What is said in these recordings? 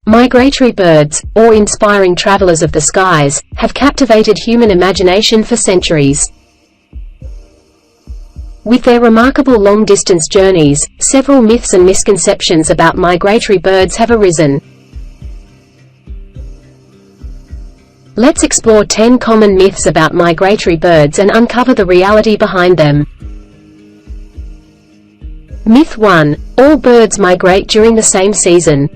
Migratory birds, awe-inspiring travelers of the skies, have captivated human imagination for centuries. With their remarkable long-distance journeys, several myths and misconceptions about migratory birds have arisen. Let's explore 10 common myths about migratory birds and uncover the reality behind them. Myth 1. All birds migrate during the same season.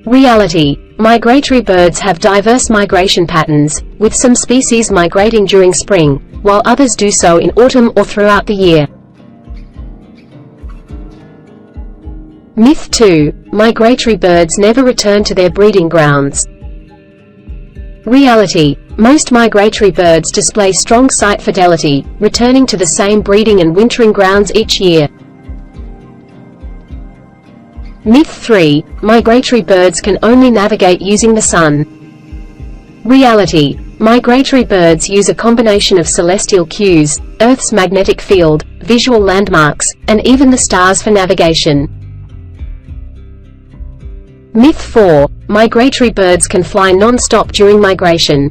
Reality. Migratory birds have diverse migration patterns, with some species migrating during spring, while others do so in autumn or throughout the year. Myth 2. Migratory birds never return to their breeding grounds. Reality. Most migratory birds display strong site fidelity, returning to the same breeding and wintering grounds each year. Myth 3. Migratory birds can only navigate using the sun. Reality. Migratory birds use a combination of celestial cues, Earth's magnetic field, visual landmarks, and even the stars for navigation. Myth 4. Migratory birds can fly non-stop during migration.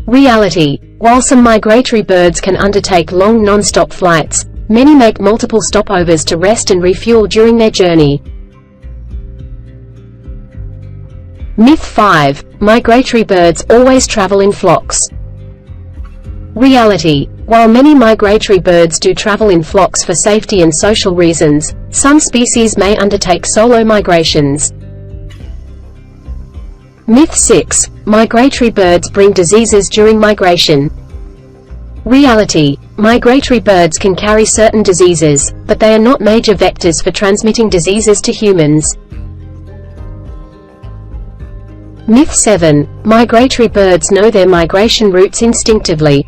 Reality. While some migratory birds can undertake long non-stop flights, many make multiple stopovers to rest and refuel during their journey. Myth 5. Migratory birds always travel in flocks. Reality. While many migratory birds do travel in flocks for safety and social reasons, some species may undertake solo migrations. Myth 6. Migratory birds bring diseases during migration. Reality. Migratory birds can carry certain diseases, but they are not major vectors for transmitting diseases to humans. Myth 7. Migratory birds know their migration routes instinctively.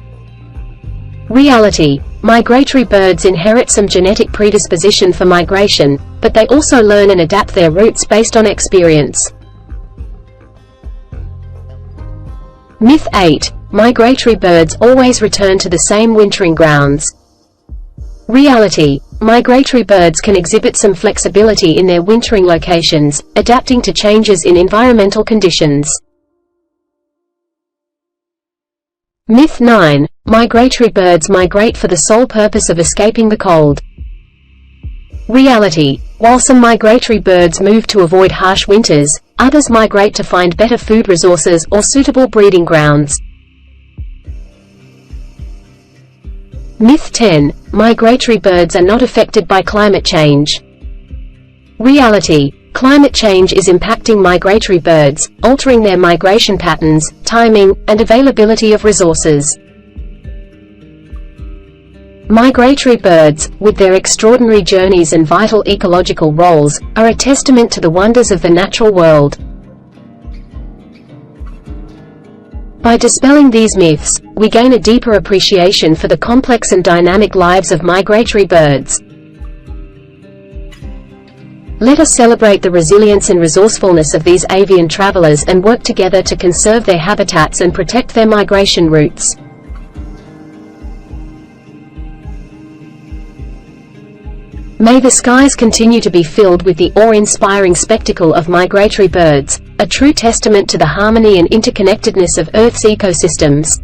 Reality. Migratory birds inherit some genetic predisposition for migration, but they also learn and adapt their routes based on experience. Myth 8. Migratory birds always return to the same wintering grounds. Reality. Migratory birds can exhibit some flexibility in their wintering locations, adapting to changes in environmental conditions. Myth 9. Migratory birds migrate for the sole purpose of escaping the cold. Reality. While some migratory birds move to avoid harsh winters, others migrate to find better food resources or suitable breeding grounds. Myth 10. Migratory birds are not affected by climate change. Reality. Climate change is impacting migratory birds, altering their migration patterns, timing, and availability of resources. Migratory birds, with their extraordinary journeys and vital ecological roles, are a testament to the wonders of the natural world. By dispelling these myths, we gain a deeper appreciation for the complex and dynamic lives of migratory birds. Let us celebrate the resilience and resourcefulness of these avian travelers and work together to conserve their habitats and protect their migration routes. May the skies continue to be filled with the awe-inspiring spectacle of migratory birds, a true testament to the harmony and interconnectedness of Earth's ecosystems.